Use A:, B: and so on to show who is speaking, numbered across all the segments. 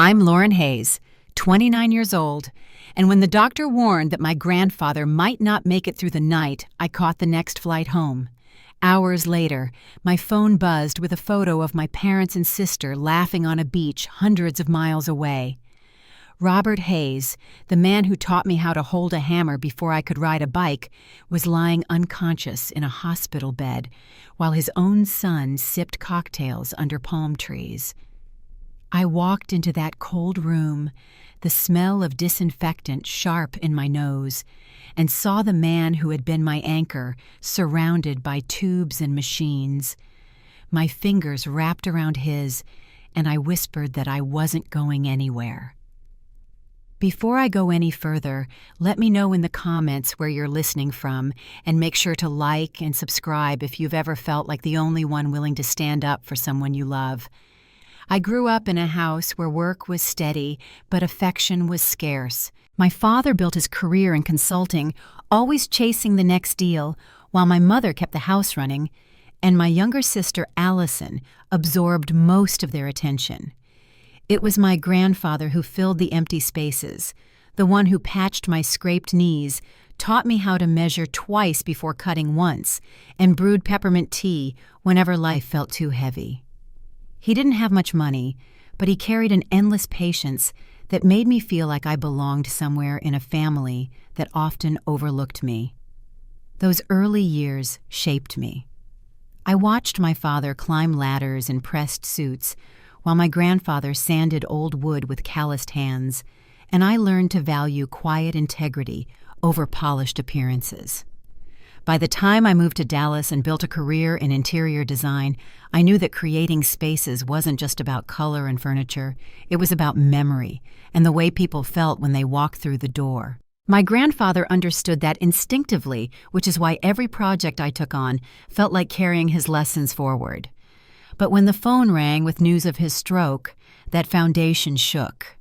A: I'm Lauren Hayes, 29 years old, and when the doctor warned that my grandfather might not make it through the night, I caught the next flight home. Hours later, my phone buzzed with a photo of my parents and sister laughing on a beach hundreds of miles away. Robert Hayes, the man who taught me how to hold a hammer before I could ride a bike, was lying unconscious in a hospital bed while his own son sipped cocktails under palm trees. I walked into that cold room, the smell of disinfectant sharp in my nose, and saw the man who had been my anchor surrounded by tubes and machines. My fingers wrapped around his, and I whispered that I wasn't going anywhere. Before I go any further, let me know in the comments where you're listening from, and make sure to like and subscribe if you've ever felt like the only one willing to stand up for someone you love. I grew up in a house where work was steady, but affection was scarce. My father built his career in consulting, always chasing the next deal, while my mother kept the house running, and my younger sister, Allison, absorbed most of their attention. It was my grandfather who filled the empty spaces, the one who patched my scraped knees, taught me how to measure twice before cutting once, and brewed peppermint tea whenever life felt too heavy. He didn't have much money, but he carried an endless patience that made me feel like I belonged somewhere in a family that often overlooked me. Those early years shaped me. I watched my father climb ladders in pressed suits, while my grandfather sanded old wood with calloused hands, and I learned to value quiet integrity over polished appearances. By the time I moved to Dallas and built a career in interior design, I knew that creating spaces wasn't just about color and furniture. It was about memory and the way people felt when they walked through the door. My grandfather understood that instinctively, which is why every project I took on felt like carrying his lessons forward. But when the phone rang with news of his stroke, that foundation shook.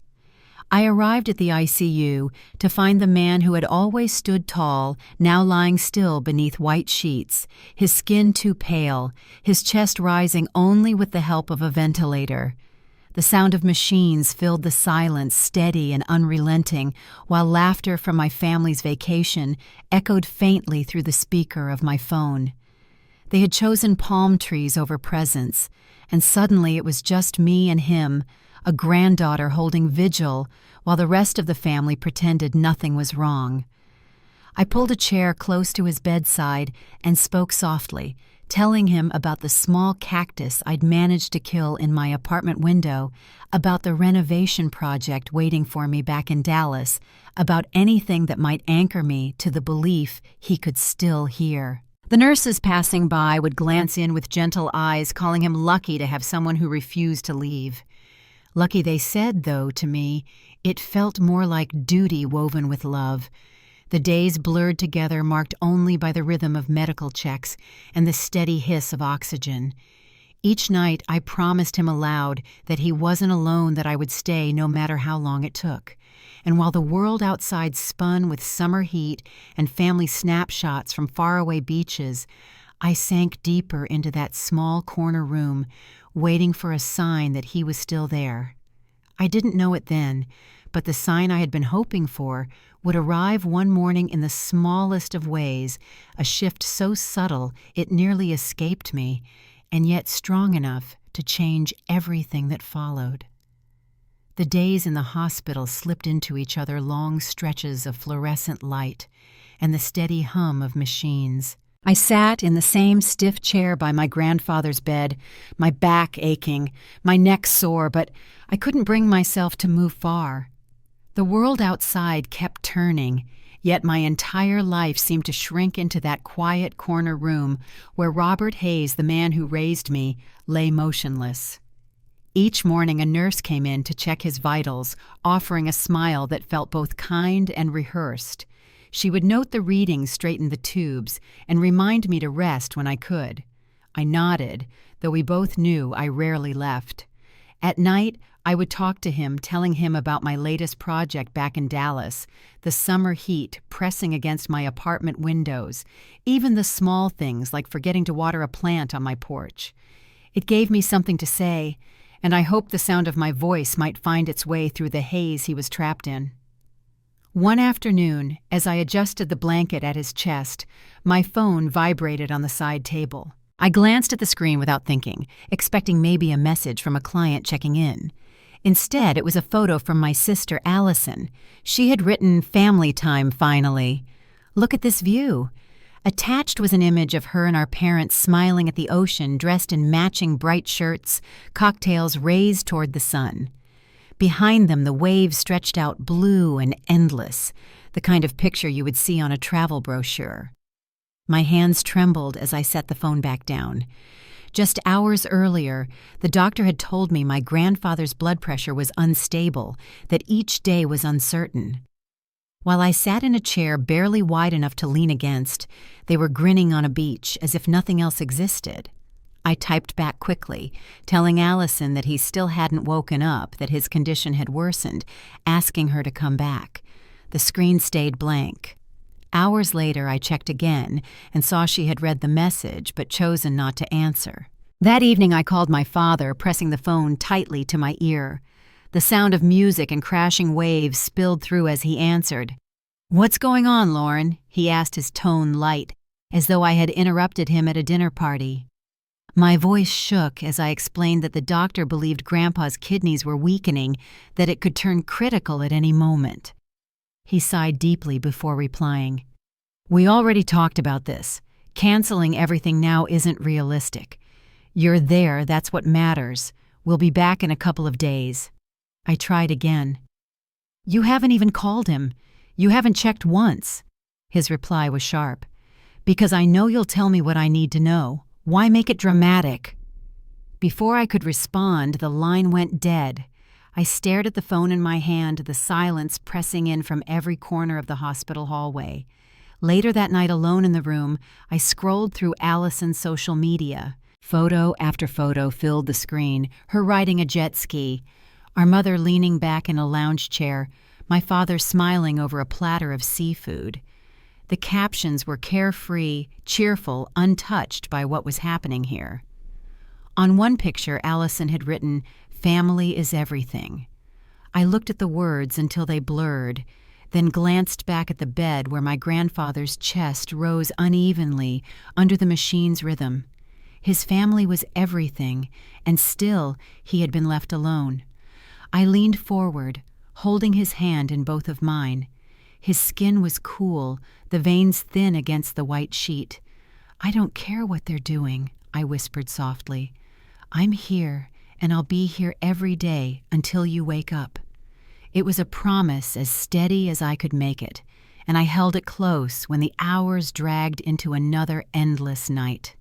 A: I arrived at the ICU to find the man who had always stood tall, now lying still beneath white sheets, his skin too pale, his chest rising only with the help of a ventilator. The sound of machines filled the silence, steady and unrelenting, while laughter from my family's vacation echoed faintly through the speaker of my phone. They had chosen palm trees over presents, and suddenly it was just me and him, a granddaughter holding vigil, while the rest of the family pretended nothing was wrong. I pulled a chair close to his bedside and spoke softly, telling him about the small cactus I'd managed to kill in my apartment window, about the renovation project waiting for me back in Dallas, about anything that might anchor me to the belief he could still hear. The nurses passing by would glance in with gentle eyes, calling him lucky to have someone who refused to leave. Lucky they said, though, to me, it felt more like duty woven with love. The days blurred together, marked only by the rhythm of medical checks and the steady hiss of oxygen. Each night I promised him aloud that he wasn't alone, that I would stay no matter how long it took. And while the world outside spun with summer heat and family snapshots from faraway beaches, I sank deeper into that small corner room, waiting for a sign that he was still there. I didn't know it then, but the sign I had been hoping for would arrive one morning in the smallest of ways, a shift so subtle it nearly escaped me, and yet strong enough to change everything that followed. The days in the hospital slipped into each other, long stretches of fluorescent light and the steady hum of machines. I sat in the same stiff chair by my grandfather's bed, my back aching, my neck sore, but I couldn't bring myself to move far. The world outside kept turning, yet my entire life seemed to shrink into that quiet corner room where Robert Hayes, the man who raised me, lay motionless. Each morning a nurse came in to check his vitals, offering a smile that felt both kind and rehearsed. She would note the readings, straighten the tubes, and remind me to rest when I could. I nodded, though we both knew I rarely left. At night, I would talk to him, telling him about my latest project back in Dallas, the summer heat pressing against my apartment windows, even the small things like forgetting to water a plant on my porch. It gave me something to say, and I hoped the sound of my voice might find its way through the haze he was trapped in. One afternoon, as I adjusted the blanket at his chest, my phone vibrated on the side table. I glanced at the screen without thinking, expecting maybe a message from a client checking in. Instead, it was a photo from my sister Allison. She had written, "Family time, finally. Look at this view." Attached was an image of her and our parents smiling at the ocean, dressed in matching bright shirts, cocktails raised toward the sun. Behind them, the waves stretched out blue and endless, the kind of picture you would see on a travel brochure. My hands trembled as I set the phone back down. Just hours earlier, the doctor had told me my grandfather's blood pressure was unstable, that each day was uncertain. While I sat in a chair barely wide enough to lean against, they were grinning on a beach as if nothing else existed. I typed back quickly, telling Allison that he still hadn't woken up, that his condition had worsened, asking her to come back. The screen stayed blank. Hours later, I checked again and saw she had read the message but chosen not to answer. That evening, I called my father, pressing the phone tightly to my ear. The sound of music and crashing waves spilled through as he answered. "What's going on, Lauren?" he asked, his tone light, as though I had interrupted him at a dinner party. My voice shook as I explained that the doctor believed Grandpa's kidneys were weakening, that it could turn critical at any moment. He sighed deeply before replying. "We already talked about this. Canceling everything now isn't realistic. You're there, that's what matters. We'll be back in a couple of days." I tried again. "You haven't even called him. You haven't checked once." His reply was sharp. "Because I know you'll tell me what I need to know. Why make it dramatic?" Before I could respond, the line went dead. I stared at the phone in my hand, the silence pressing in from every corner of the hospital hallway. Later that night, alone in the room, I scrolled through Allison's social media. Photo after photo filled the screen, her riding a jet ski, our mother leaning back in a lounge chair, my father smiling over a platter of seafood. The captions were carefree, cheerful, untouched by what was happening here. On one picture, Allison had written, "Family is everything." I looked at the words until they blurred, then glanced back at the bed where my grandfather's chest rose unevenly under the machine's rhythm. His family was everything, and still he had been left alone. I leaned forward, holding his hand in both of mine. His skin was cool, the veins thin against the white sheet. "I don't care what they're doing," I whispered softly. "I'm here, and I'll be here every day until you wake up." It was a promise as steady as I could make it, and I held it close when the hours dragged into another endless night.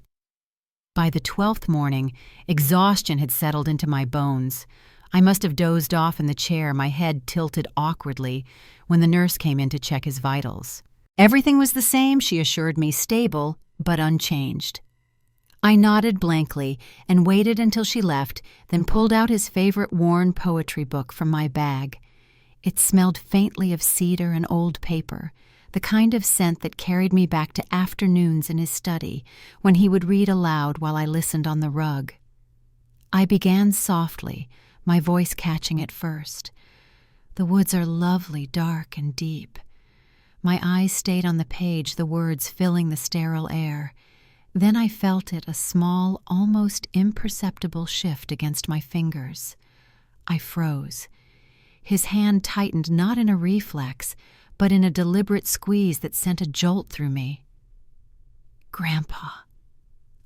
A: By the 12th morning, exhaustion had settled into my bones. I must have dozed off in the chair, my head tilted awkwardly, when the nurse came in to check his vitals. Everything was the same, she assured me, stable, but unchanged. I nodded blankly and waited until she left, then pulled out his favorite worn poetry book from my bag. It smelled faintly of cedar and old paper, the kind of scent that carried me back to afternoons in his study when he would read aloud while I listened on the rug. I began softly, my voice catching it first. "The woods are lovely, dark and deep." My eyes stayed on the page, the words filling the sterile air. Then I felt it, a small, almost imperceptible shift against my fingers. I froze. His hand tightened not in a reflex, but in a deliberate squeeze that sent a jolt through me. "Grandpa,"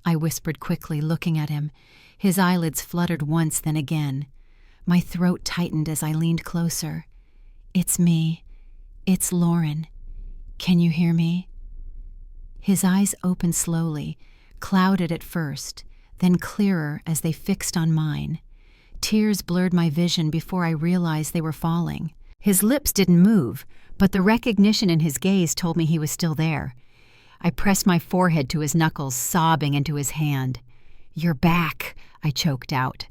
A: I whispered quickly, looking at him. His eyelids fluttered once, then again. My throat tightened as I leaned closer. "It's me. It's Lauren. Can you hear me?" His eyes opened slowly, clouded at first, then clearer as they fixed on mine. Tears blurred my vision before I realized they were falling. His lips didn't move, but the recognition in his gaze told me he was still there. I pressed my forehead to his knuckles, sobbing into his hand. "You're back," I choked out.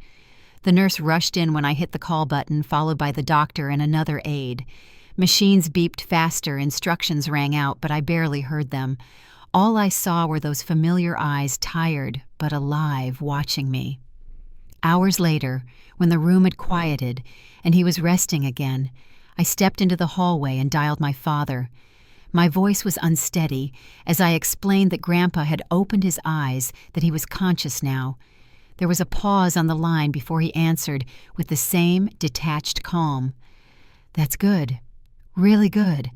A: The nurse rushed in when I hit the call button, followed by the doctor and another aide. Machines beeped faster, instructions rang out, but I barely heard them. All I saw were those familiar eyes, tired but alive, watching me. Hours later, when the room had quieted and he was resting again, I stepped into the hallway and dialed my father. My voice was unsteady as I explained that Grandpa had opened his eyes, that he was conscious now. There was a pause on the line before he answered with the same detached calm. "That's good. Really good."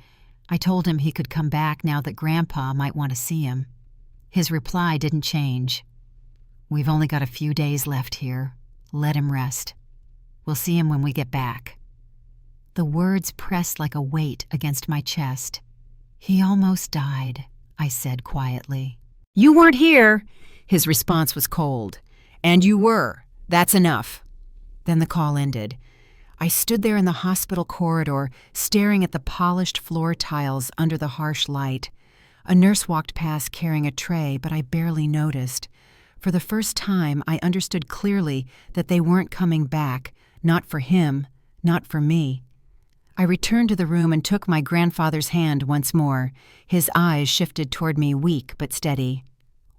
A: I told him he could come back now that Grandpa might want to see him. His reply didn't change. "We've only got a few days left here. Let him rest. We'll see him when we get back." The words pressed like a weight against my chest. "He almost died," I said quietly. "You weren't here." His response was cold. "And you were. That's enough." Then the call ended. I stood there in the hospital corridor, staring at the polished floor tiles under the harsh light. A nurse walked past carrying a tray, but I barely noticed. For the first time, I understood clearly that they weren't coming back, not for him, not for me. I returned to the room and took my grandfather's hand once more. His eyes shifted toward me, weak but steady.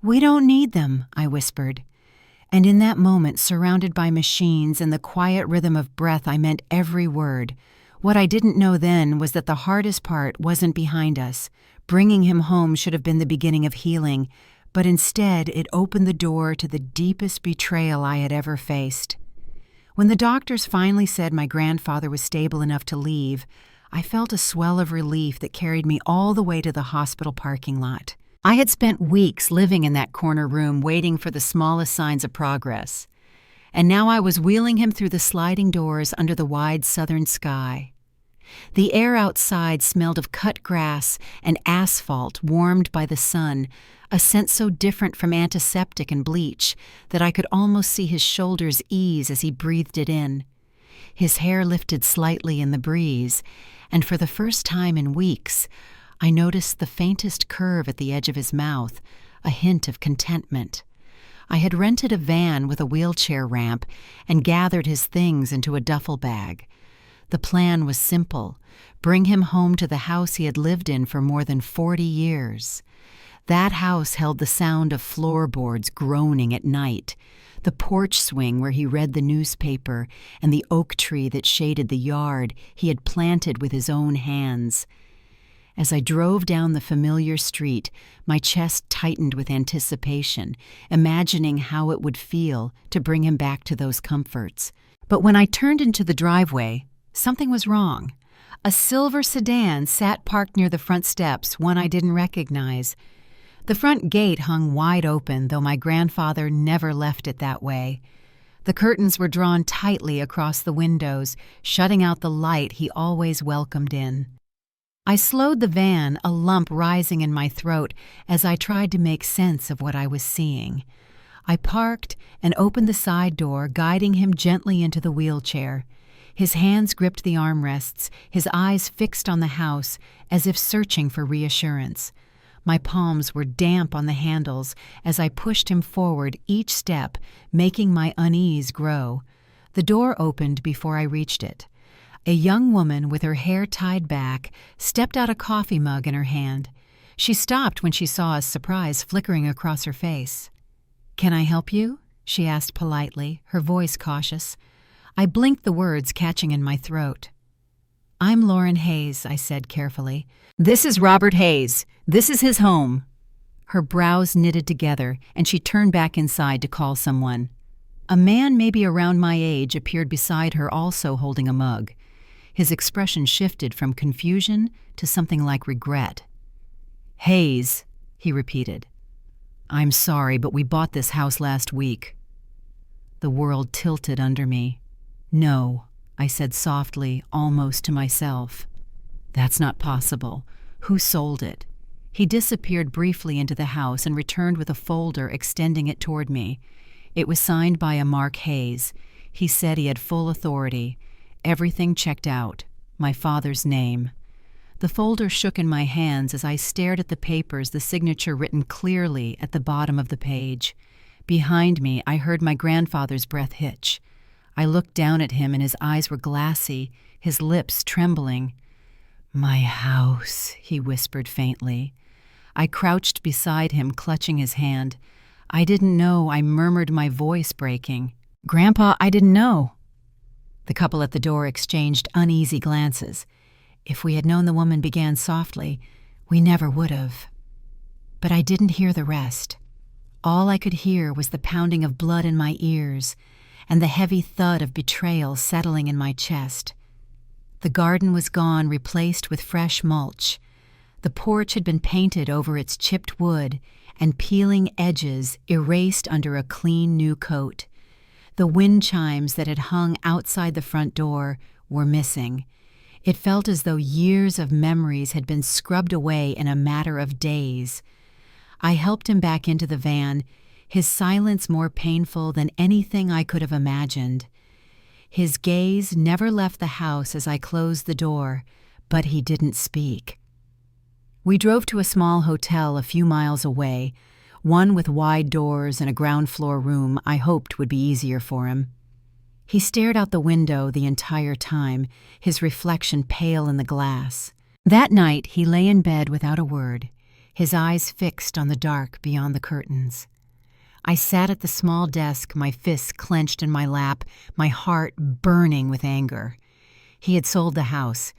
A: "We don't need them," I whispered. And in that moment, surrounded by machines and the quiet rhythm of breath, I meant every word. What I didn't know then was that the hardest part wasn't behind us. Bringing him home should have been the beginning of healing, but instead it opened the door to the deepest betrayal I had ever faced. When the doctors finally said my grandfather was stable enough to leave, I felt a swell of relief that carried me all the way to the hospital parking lot. I had spent weeks living in that corner room waiting for the smallest signs of progress, and now I was wheeling him through the sliding doors under the wide southern sky. The air outside smelled of cut grass and asphalt warmed by the sun, a scent so different from antiseptic and bleach that I could almost see his shoulders ease as he breathed it in. His hair lifted slightly in the breeze, and for the first time in weeks, I noticed the faintest curve at the edge of his mouth, a hint of contentment. I had rented a van with a wheelchair ramp and gathered his things into a duffel bag. The plan was simple: bring him home to the house he had lived in for more than 40 years. That house held the sound of floorboards groaning at night, the porch swing where he read the newspaper, and the oak tree that shaded the yard he had planted with his own hands. As I drove down the familiar street, my chest tightened with anticipation, imagining how it would feel to bring him back to those comforts. But when I turned into the driveway, something was wrong. A silver sedan sat parked near the front steps, one I didn't recognize. The front gate hung wide open, though my grandfather never left it that way. The curtains were drawn tightly across the windows, shutting out the light he always welcomed in. I slowed the van, a lump rising in my throat as I tried to make sense of what I was seeing. I parked and opened the side door, guiding him gently into the wheelchair. His hands gripped the armrests, his eyes fixed on the house, as if searching for reassurance. My palms were damp on the handles as I pushed him forward each step, making my unease grow. The door opened before I reached it. A young woman with her hair tied back stepped out, a coffee mug in her hand. She stopped when she saw a surprise flickering across her face. "Can I help you?" she asked politely, her voice cautious. I blinked, the words catching in my throat. "I'm Lauren Hayes," I said carefully. "This is Robert Hayes. This is his home." Her brows knitted together, and she turned back inside to call someone. A man maybe around my age appeared beside her, also holding a mug. His expression shifted from confusion to something like regret. "Hayes," he repeated. "I'm sorry, but we bought this house last week." The world tilted under me. "No," I said softly, almost to myself. "That's not possible. Who sold it?" He disappeared briefly into the house and returned with a folder, extending it toward me. It was signed by a Mark Hayes. He said he had full authority. Everything checked out. My father's name. The folder shook in my hands as I stared at the papers, the signature written clearly at the bottom of the page. Behind me, I heard my grandfather's breath hitch. I looked down at him, and his eyes were glassy, his lips trembling. "My house," he whispered faintly. I crouched beside him, clutching his hand. I didn't know I murmured, my voice breaking. "Grandpa, I didn't know." The couple at the door exchanged uneasy glances. If we had known the woman began softly, we never would have. But I didn't hear the rest. All I could hear was the pounding of blood in my ears and the heavy thud of betrayal settling in my chest. The garden was gone, replaced with fresh mulch. The porch had been painted over its chipped wood and peeling edges erased under a clean new coat. The wind chimes that had hung outside the front door were missing. It felt as though years of memories had been scrubbed away in a matter of days. I helped him back into the van, his silence more painful than anything I could have imagined. His gaze never left the house as I closed the door, but he didn't speak. We drove to a small hotel a few miles away, one with wide doors and a ground-floor room I hoped would be easier for him. He stared out the window the entire time, his reflection pale in the glass. That night he lay in bed without a word, his eyes fixed on the dark beyond the curtains. I sat at the small desk, my fists clenched in my lap, my heart burning with anger. He had sold the house.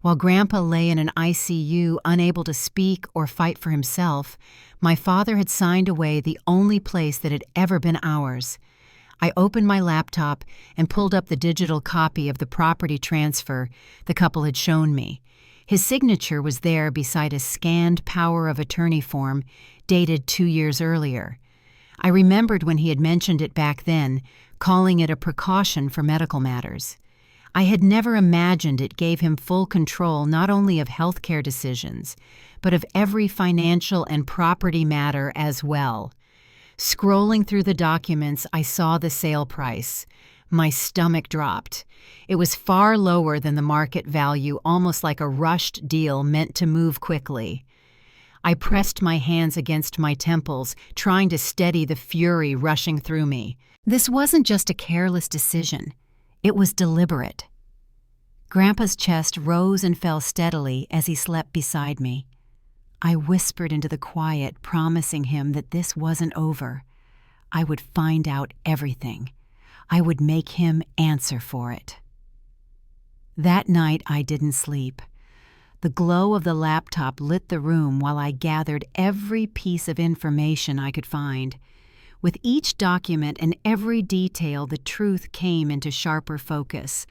A: While Grandpa lay in an ICU, unable to speak or fight for himself, my father had signed away the only place that had ever been ours. I opened my laptop and pulled up the digital copy of the property transfer the couple had shown me. His signature was there beside a scanned power of attorney form dated 2 years earlier. I remembered when he had mentioned it back then, calling it a precaution for medical matters. I had never imagined it gave him full control not only of healthcare decisions, but of every financial and property matter as well. Scrolling through the documents, I saw the sale price. My stomach dropped. It was far lower than the market value, almost like a rushed deal meant to move quickly. I pressed my hands against my temples, trying to steady the fury rushing through me. This wasn't just a careless decision. It was deliberate. Grandpa's chest rose and fell steadily as he slept beside me. I whispered into the quiet, promising him that this wasn't over. I would find out everything. I would make him answer for it. That night I didn't sleep. The glow of the laptop lit the room while I gathered every piece of information I could find. With each document and every detail, the truth came into sharper focus.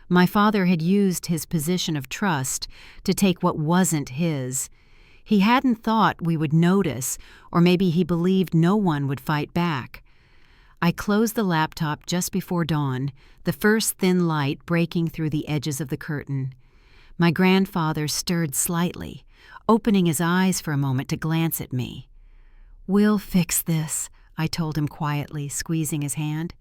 A: My father had used his position of trust to take what wasn't his. He hadn't thought we would notice, or maybe he believed no one would fight back. I closed the laptop just before dawn, the first thin light breaking through the edges of the curtain. My grandfather stirred slightly, opening his eyes for a moment to glance at me. "We'll fix this," I told him quietly, squeezing his hand.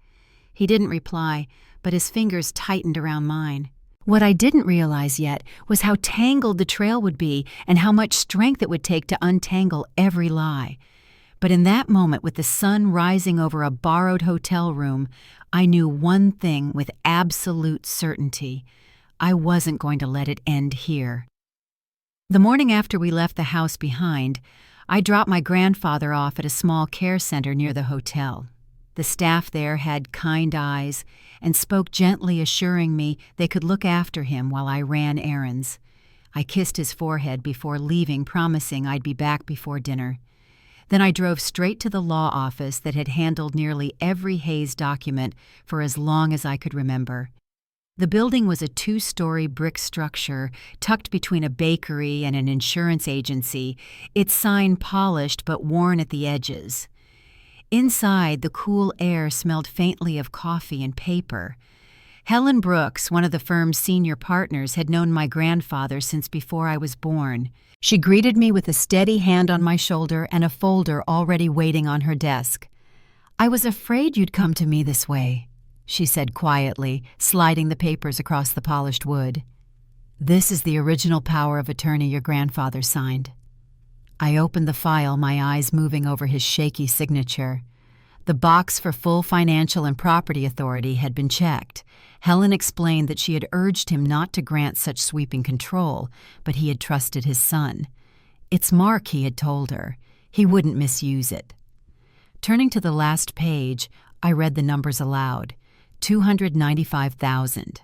A: He didn't reply, but his fingers tightened around mine. What I didn't realize yet was how tangled the trail would be and how much strength it would take to untangle every lie. But in that moment, with the sun rising over a borrowed hotel room, I knew one thing with absolute certainty. I wasn't going to let it end here. The morning after we left the house behind, I dropped my grandfather off at a small care center near the hotel. The staff there had kind eyes and spoke gently, assuring me they could look after him while I ran errands. I kissed his forehead before leaving, promising I'd be back before dinner. Then I drove straight to the law office that had handled nearly every Hayes document for as long as I could remember. The building was a 2-story brick structure tucked between a bakery and an insurance agency, its sign polished but worn at the edges. Inside, the cool air smelled faintly of coffee and paper. Helen Brooks, one of the firm's senior partners, had known my grandfather since before I was born. She greeted me with a steady hand on my shoulder and a folder already waiting on her desk. "I was afraid you'd come to me this way," she said quietly, sliding the papers across the polished wood. "This is the original power of attorney your grandfather signed." I opened the file, my eyes moving over his shaky signature. The box for full financial and property authority had been checked. Helen explained that she had urged him not to grant such sweeping control, but he had trusted his son. It's Mark, he had told her. He wouldn't misuse it. Turning to the last page, I read the numbers aloud. 295,000.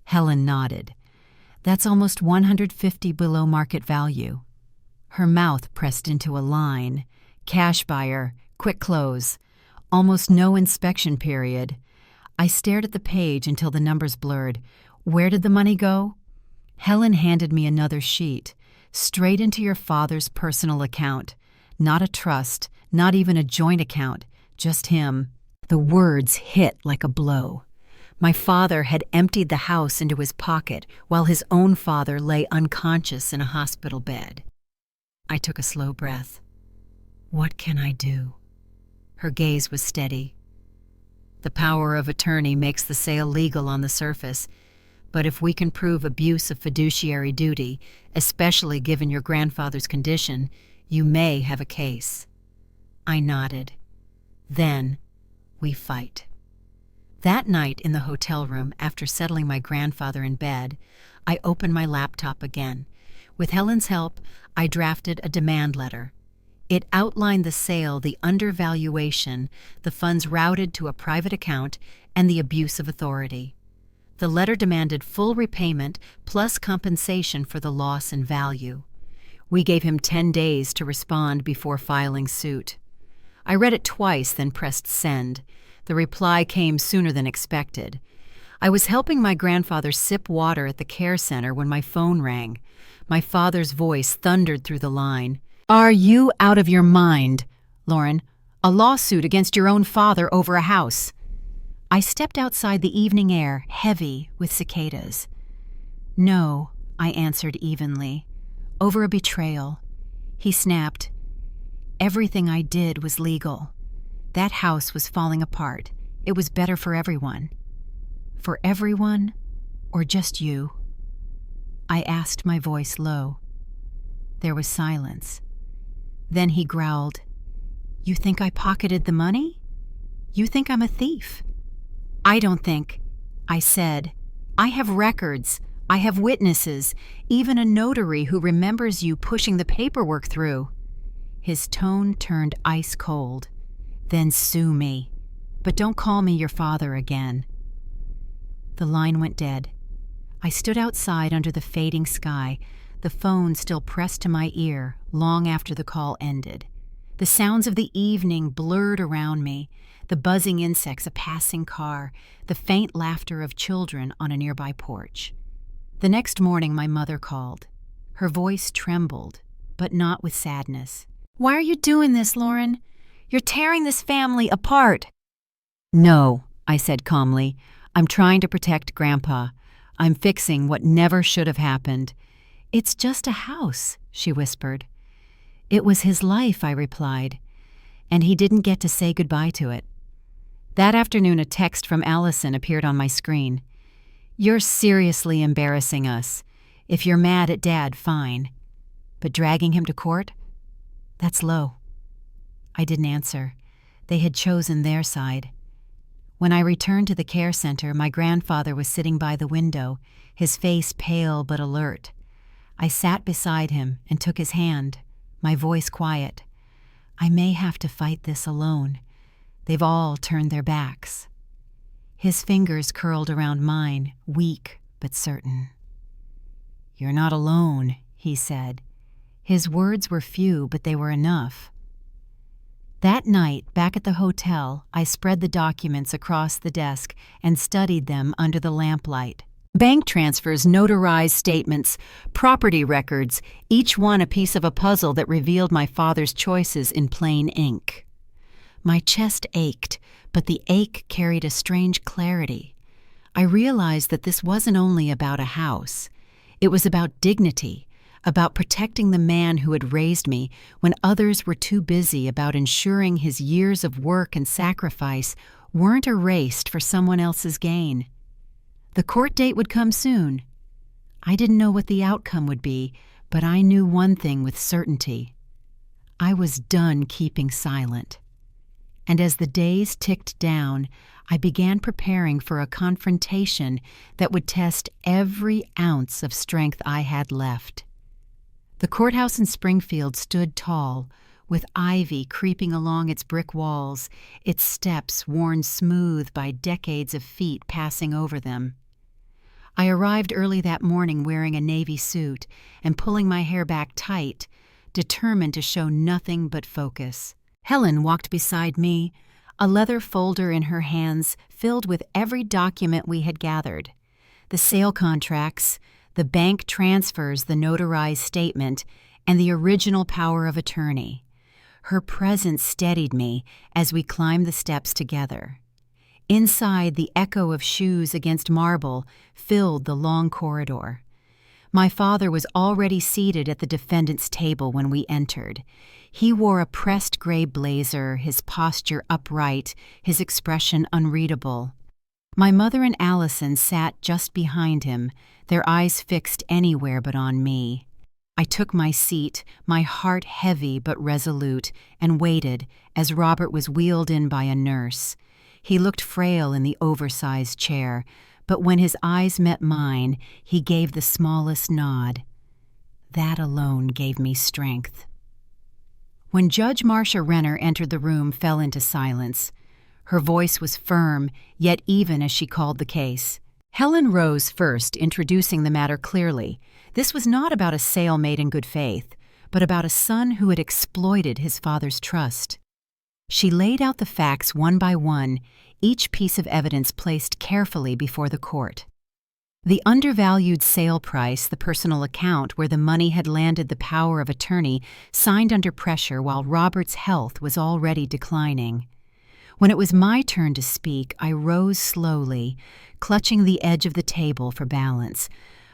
A: Helen nodded. That's almost 150 below market value. Her mouth pressed into a line. Cash buyer, quick close. Almost no inspection period. I stared at the page until the numbers blurred. Where did the money go? Helen handed me another sheet. Straight into your father's personal account. Not a trust, not even a joint account, just him. The words hit like a blow. My father had emptied the house into his pocket while his own father lay unconscious in a hospital bed. I took a slow breath. What can I do? Her gaze was steady. The power of attorney makes the sale legal on the surface, but if we can prove abuse of fiduciary duty, especially given your grandfather's condition, you may have a case. I nodded. Then, we fight. That night in the hotel room, after settling my grandfather in bed, I opened my laptop again. With Helen's help, I drafted a demand letter. It outlined the sale, the undervaluation, the funds routed to a private account, and the abuse of authority. The letter demanded full repayment plus compensation for the loss in value. We gave him 10 days to respond before filing suit. I read it twice, then pressed send. The reply came sooner than expected. I was helping my grandfather sip water at the care center when my phone rang. My father's voice thundered through the line. Are you out of your mind, Lauren? A lawsuit against your own father over a house. I stepped outside the evening air, heavy with cicadas. No, I answered evenly. Over a betrayal. He snapped. Everything I did was legal. That house was falling apart. It was better for everyone. For everyone, or just you? I asked, my voice low. There was silence. Then he growled, You think I pocketed the money? You think I'm a thief? I don't think, I said. I have records. I have witnesses, even a notary who remembers you pushing the paperwork through. His tone turned ice cold. Then sue me, but don't call me your father again. The line went dead. I stood outside under the fading sky, the phone still pressed to my ear long after the call ended. The sounds of the evening blurred around me, the buzzing insects, a passing car, the faint laughter of children on a nearby porch. The next morning my mother called. Her voice trembled, but not with sadness. Why are you doing this, Lauren? You're tearing this family apart. No, I said calmly. I'm trying to protect Grandpa. I'm fixing what never should have happened. It's just a house, she whispered. It was his life, I replied, and he didn't get to say goodbye to it. That afternoon, a text from Allison appeared on my screen. You're seriously embarrassing us. If you're mad at Dad, fine. But dragging him to court? That's low. I didn't answer. They had chosen their side. When I returned to the care center, my grandfather was sitting by the window, his face pale but alert. I sat beside him and took his hand, my voice quiet. I may have to fight this alone. They've all turned their backs. His fingers curled around mine, weak but certain. You're not alone, he said. His words were few, but they were enough. That night, back at the hotel, I spread the documents across the desk and studied them under the lamplight. Bank transfers, notarized statements, property records, each one a piece of a puzzle that revealed my father's choices in plain ink. My chest ached, but the ache carried a strange clarity. I realized that this wasn't only about a house. It was about dignity, about protecting the man who had raised me when others were too busy about ensuring his years of work and sacrifice weren't erased for someone else's gain. The court date would come soon. I didn't know what the outcome would be, but I knew one thing with certainty. I was done keeping silent. And as the days ticked down, I began preparing for a confrontation that would test every ounce of strength I had left. The courthouse in Springfield stood tall, with ivy creeping along its brick walls, its steps worn smooth by decades of feet passing over them. I arrived early that morning wearing a navy suit and pulling my hair back tight, determined to show nothing but focus. Helen walked beside me, a leather folder in her hands filled with every document we had gathered. The sale contracts, the bank transfers, the notarized statement, and the original power of attorney. Her presence steadied me as we climbed the steps together. Inside, the echo of shoes against marble filled the long corridor. My father was already seated at the defendant's table when we entered. He wore a pressed gray blazer, his posture upright, his expression unreadable. My mother and Allison sat just behind him, their eyes fixed anywhere but on me. I took my seat, my heart heavy but resolute, and waited as Robert was wheeled in by a nurse. He looked frail in the oversized chair, but when his eyes met mine, he gave the smallest nod. That alone gave me strength. When Judge Marcia Renner entered the room, fell into silence. Her voice was firm, yet even as she called the case. Helen rose first, introducing the matter clearly. This was not about a sale made in good faith, but about a son who had exploited his father's trust. She laid out the facts one by one, each piece of evidence placed carefully before the court. The undervalued sale price, the personal account where the money had landed the power of attorney, signed under pressure while Robert's health was already declining. When it was my turn to speak, I rose slowly, clutching the edge of the table for balance.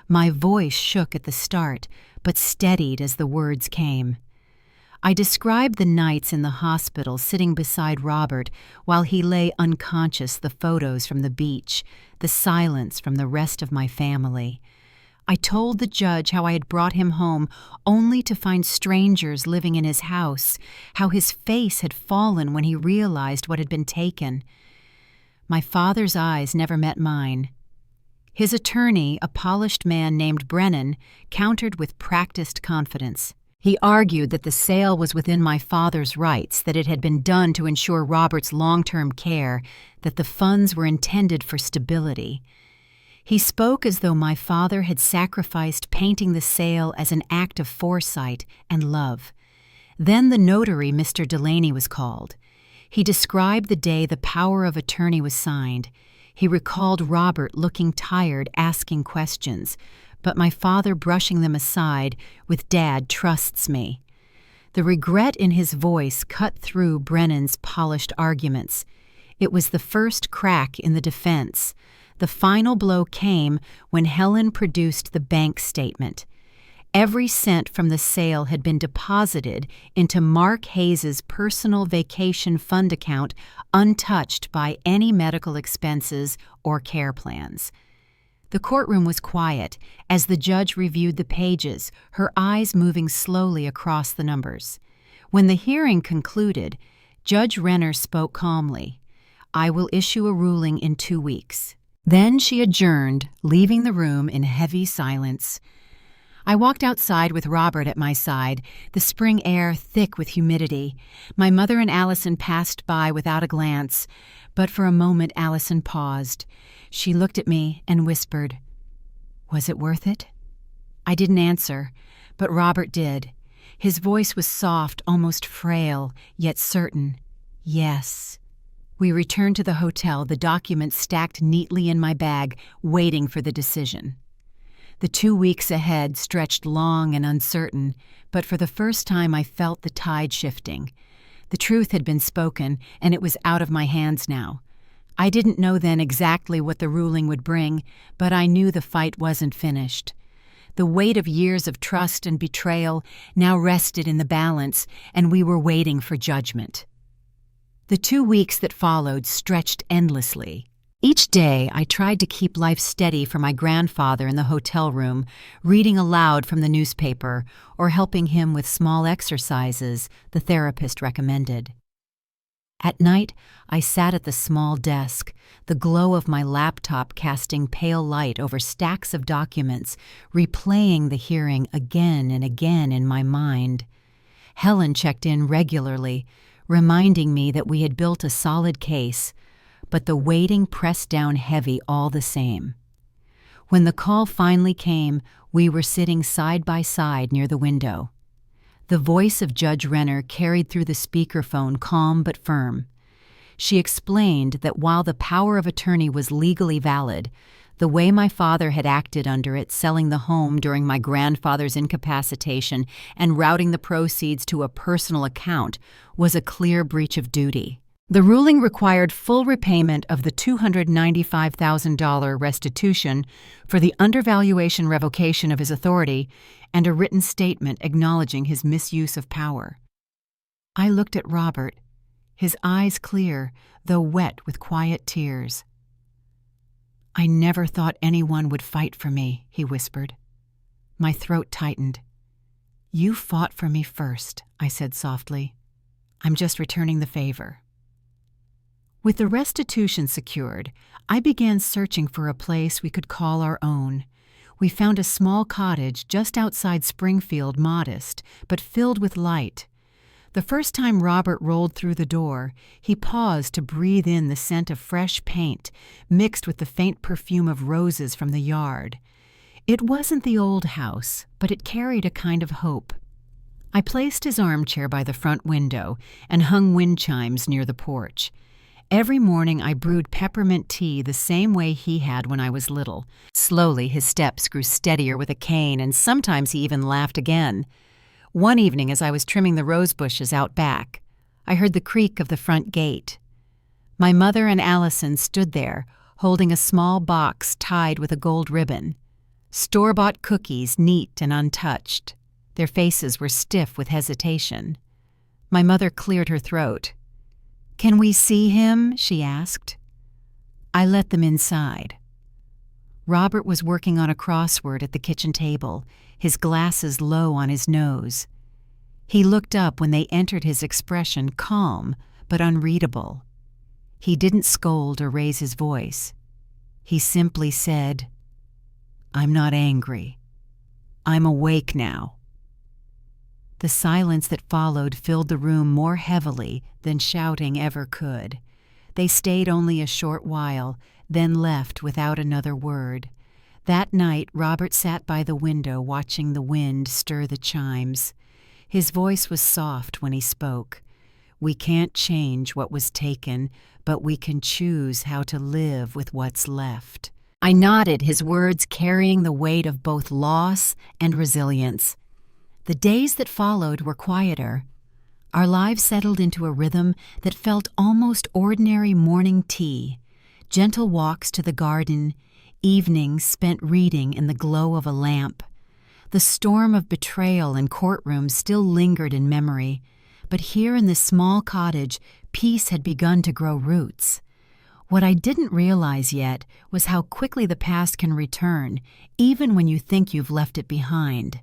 A: My voice shook at the start, but steadied as the words came. I described the nights in the hospital sitting beside Robert while he lay unconscious, the photos from the beach, the silence from the rest of my family. I told the judge how I had brought him home only to find strangers living in his house, how his face had fallen when he realized what had been taken. My father's eyes never met mine. His attorney, a polished man named Brennan, countered with practiced confidence. He argued that the sale was within my father's rights, that it had been done to ensure Robert's long-term care, that the funds were intended for stability. He spoke as though my father had sacrificed painting the sale as an act of foresight and love. Then the notary, Mr. Delaney, was called. He described the day the power of attorney was signed. He recalled Robert looking tired, asking questions, but my father brushing them aside with "Dad trusts me." The regret in his voice cut through Brennan's polished arguments. It was the first crack in the defense. The final blow came when Helen produced the bank statement. Every cent from the sale had been deposited into Mark Hayes's personal vacation fund account, untouched by any medical expenses or care plans. The courtroom was quiet as the judge reviewed the pages, her eyes moving slowly across the numbers. When the hearing concluded, Judge Renner spoke calmly. "I will issue a ruling in 2 weeks." Then she adjourned, leaving the room in heavy silence. I walked outside with Robert at my side, the spring air thick with humidity. My mother and Allison passed by without a glance, but for a moment Allison paused. She looked at me and whispered, "Was it worth it?" I didn't answer, but Robert did. His voice was soft, almost frail, yet certain. "Yes." We returned to the hotel, the documents stacked neatly in my bag, waiting for the decision. The 2 weeks ahead stretched long and uncertain, but for the first time I felt the tide shifting. The truth had been spoken, and it was out of my hands now. I didn't know then exactly what the ruling would bring, but I knew the fight wasn't finished. The weight of years of trust and betrayal now rested in the balance, and we were waiting for judgment. The 2 weeks that followed stretched endlessly. Each day, I tried to keep life steady for my grandfather in the hotel room, reading aloud from the newspaper or helping him with small exercises the therapist recommended. At night, I sat at the small desk, the glow of my laptop casting pale light over stacks of documents, replaying the hearing again and again in my mind. Helen checked in regularly, reminding me that we had built a solid case, but the waiting pressed down heavy all the same. When the call finally came, we were sitting side by side near the window. The voice of Judge Renner carried through the speakerphone, calm but firm. She explained that while the power of attorney was legally valid, the way my father had acted under it, selling the home during my grandfather's incapacitation and routing the proceeds to a personal account, was a clear breach of duty. The ruling required full repayment of the $295,000 restitution for the undervaluation revocation of his authority and a written statement acknowledging his misuse of power. I looked at Robert, his eyes clear, though wet with quiet tears. "I never thought anyone would fight for me," he whispered. My throat tightened. "You fought for me first," I said softly. "I'm just returning the favor." With the restitution secured, I began searching for a place we could call our own. We found a small cottage just outside Springfield, modest, but filled with light. The first time Robert rolled through the door, he paused to breathe in the scent of fresh paint, mixed with the faint perfume of roses from the yard. It wasn't the old house, but it carried a kind of hope. I placed his armchair by the front window and hung wind chimes near the porch. Every morning I brewed peppermint tea the same way he had when I was little. Slowly his steps grew steadier with a cane, and sometimes he even laughed again. One evening as I was trimming the rose bushes out back, I heard the creak of the front gate. My mother and Allison stood there, holding a small box tied with a gold ribbon. Store-bought cookies, neat and untouched. Their faces were stiff with hesitation. My mother cleared her throat. "Can we see him?" she asked. I let them inside. Robert was working on a crossword at the kitchen table, his glasses low on his nose. He looked up when they entered, his expression calm but unreadable. He didn't scold or raise his voice. He simply said, "I'm not angry. I'm awake now." The silence that followed filled the room more heavily than shouting ever could. They stayed only a short while, then left without another word. That night, Robert sat by the window watching the wind stir the chimes. His voice was soft when he spoke. "We can't change what was taken, but we can choose how to live with what's left." I nodded, his words carrying the weight of both loss and resilience. The days that followed were quieter. Our lives settled into a rhythm that felt almost ordinary morning tea, gentle walks to the garden, evenings spent reading in the glow of a lamp. The storm of betrayal in courtrooms still lingered in memory, but here in this small cottage, peace had begun to grow roots. What I didn't realize yet was how quickly the past can return, even when you think you've left it behind.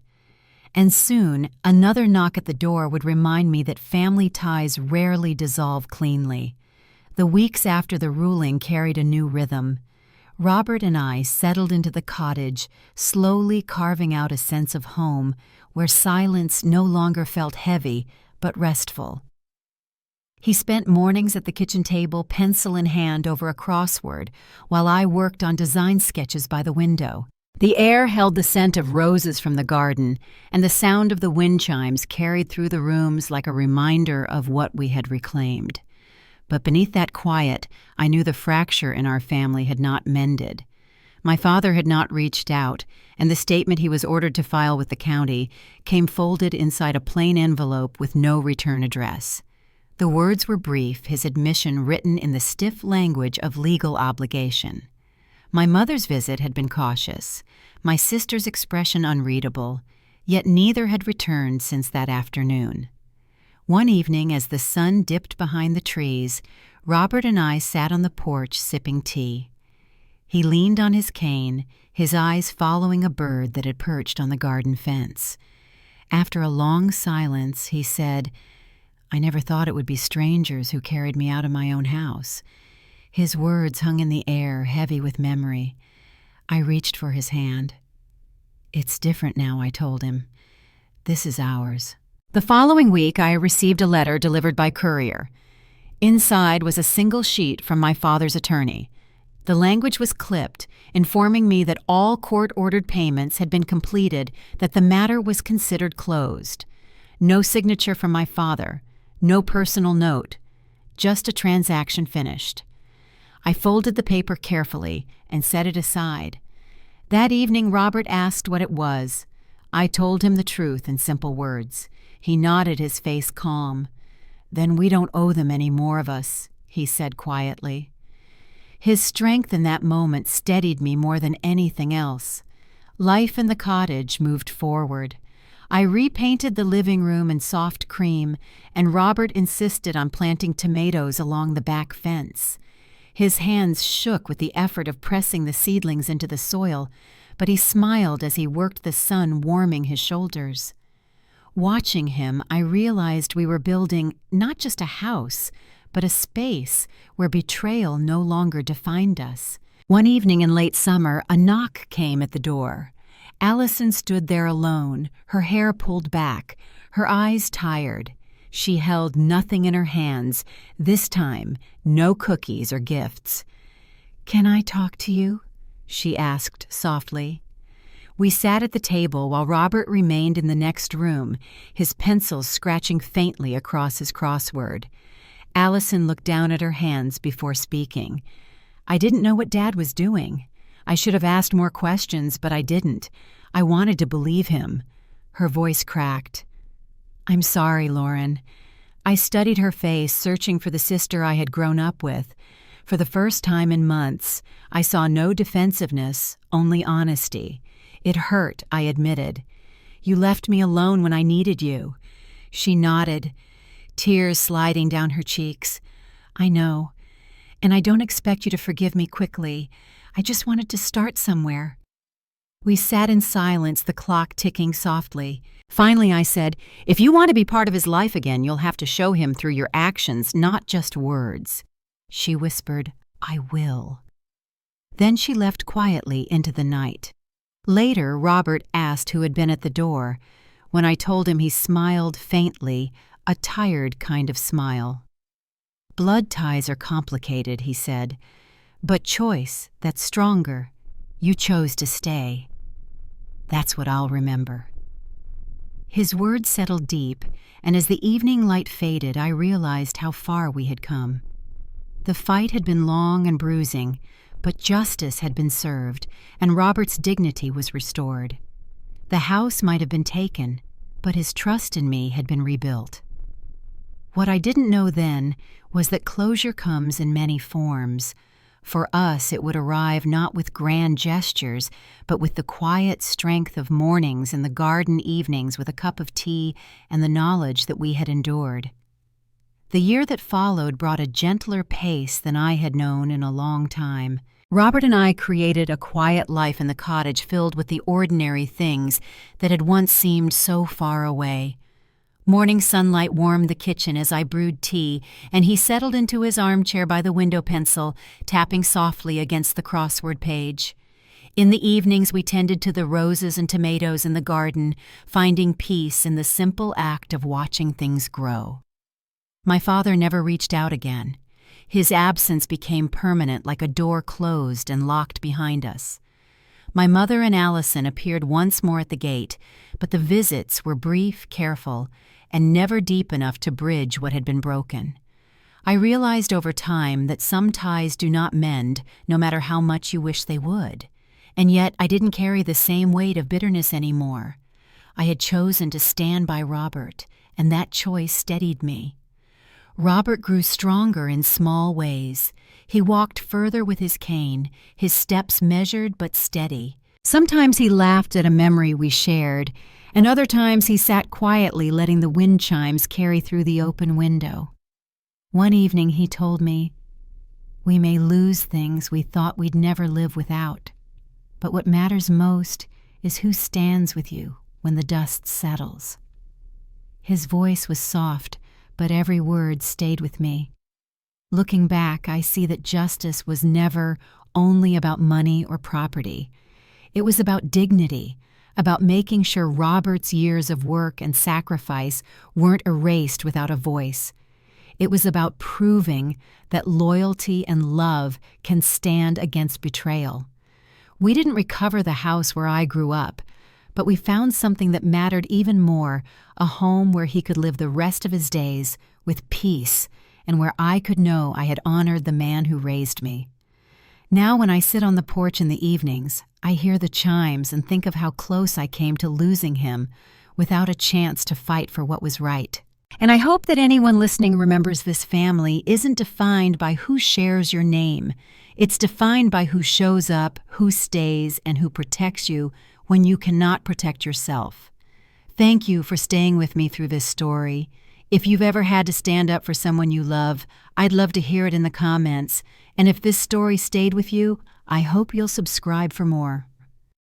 A: And soon, another knock at the door would remind me that family ties rarely dissolve cleanly. The weeks after the ruling carried a new rhythm. Robert and I settled into the cottage, slowly carving out a sense of home where silence no longer felt heavy but restful. He spent mornings at the kitchen table, pencil in hand over a crossword, while I worked on design sketches by the window. The air held the scent of roses from the garden, and the sound of the wind chimes carried through the rooms like a reminder of what we had reclaimed. But beneath that quiet, I knew the fracture in our family had not mended. My father had not reached out, and the statement he was ordered to file with the county came folded inside a plain envelope with no return address. The words were brief, his admission written in the stiff language of legal obligation. My mother's visit had been cautious, my sister's expression unreadable, yet neither had returned since that afternoon. One evening, as the sun dipped behind the trees, Robert and I sat on the porch sipping tea. He leaned on his cane, his eyes following a bird that had perched on the garden fence. After a long silence, he said, "I never thought it would be strangers who carried me out of my own house." His words hung in the air, heavy with memory. I reached for his hand. "It's different now," I told him. "This is ours." The following week, I received a letter delivered by courier. Inside was a single sheet from my father's attorney. The language was clipped, informing me that all court-ordered payments had been completed, that the matter was considered closed. No signature from my father, no personal note, just a transaction finished. I folded the paper carefully and set it aside. That evening, Robert asked what it was. I told him the truth in simple words. He nodded, his face calm. "Then we don't owe them any more of us," he said quietly. His strength in that moment steadied me more than anything else. Life in the cottage moved forward. I repainted the living room in soft cream, and Robert insisted on planting tomatoes along the back fence. His hands shook with the effort of pressing the seedlings into the soil, but he smiled as he worked the sun warming his shoulders. Watching him, I realized we were building not just a house, but a space where betrayal no longer defined us. One evening in late summer, a knock came at the door. Allison stood there alone, her hair pulled back, her eyes tired. She held nothing in her hands, this time no cookies or gifts. "Can I talk to you?" she asked softly. We sat at the table while Robert remained in the next room, his pencils scratching faintly across his crossword. Allison looked down at her hands before speaking. I didn't know what Dad was doing. I should have asked more questions, but I didn't. I wanted to believe him. Her voice cracked. "I'm sorry, Lauren." I studied her face, searching for the sister I had grown up with. For the first time in months, I saw no defensiveness, only honesty. It hurt, I admitted. "You left me alone when I needed you." She nodded, tears sliding down her cheeks. "I know, and I don't expect you to forgive me quickly. I just wanted to start somewhere." We sat in silence, the clock ticking softly. Finally, I said, "If you want to be part of his life again, you'll have to show him through your actions, not just words." She whispered, "I will." Then she left quietly into the night. Later, Robert asked who had been at the door. When I told him, he smiled faintly, a tired kind of smile. "Blood ties are complicated," he said, "but choice, that's stronger. You chose to stay. That's what I'll remember." His words settled deep, and as the evening light faded, I realized how far we had come. The fight had been long and bruising, but justice had been served, and Robert's dignity was restored. The house might have been taken, but his trust in me had been rebuilt. What I didn't know then was that closure comes in many forms. For us, it would arrive not with grand gestures, but with the quiet strength of mornings and the garden evenings with a cup of tea and the knowledge that we had endured. The year that followed brought a gentler pace than I had known in a long time. Robert and I created a quiet life in the cottage filled with the ordinary things that had once seemed so far away. Morning sunlight warmed the kitchen as I brewed tea, and he settled into his armchair by the window pencil, tapping softly against the crossword page. In the evenings we tended to the roses and tomatoes in the garden, finding peace in the simple act of watching things grow. My father never reached out again. His absence became permanent, like a door closed and locked behind us. My mother and Allison appeared once more at the gate, but the visits were brief, careful, and never deep enough to bridge what had been broken. I realized over time that some ties do not mend, no matter how much you wish they would. And yet I didn't carry the same weight of bitterness anymore. I had chosen to stand by Robert, and that choice steadied me. Robert grew stronger in small ways. He walked further with his cane, his steps measured but steady. Sometimes he laughed at a memory we shared, and other times he sat quietly letting the wind chimes carry through the open window. One evening he told me, "We may lose things we thought we'd never live without, but what matters most is who stands with you when the dust settles." His voice was soft, but every word stayed with me. Looking back, I see that justice was never only about money or property. It was about dignity, about making sure Robert's years of work and sacrifice weren't erased without a voice. It was about proving that loyalty and love can stand against betrayal. We didn't recover the house where I grew up, but we found something that mattered even more, a home where he could live the rest of his days with peace and where I could know I had honored the man who raised me. Now when I sit on the porch in the evenings, I hear the chimes and think of how close I came to losing him without a chance to fight for what was right. And I hope that anyone listening remembers this family isn't defined by who shares your name. It's defined by who shows up, who stays, and who protects you when you cannot protect yourself. Thank you for staying with me through this story. If you've ever had to stand up for someone you love, I'd love to hear it in the comments. And if this story stayed with you, I hope you'll subscribe for more.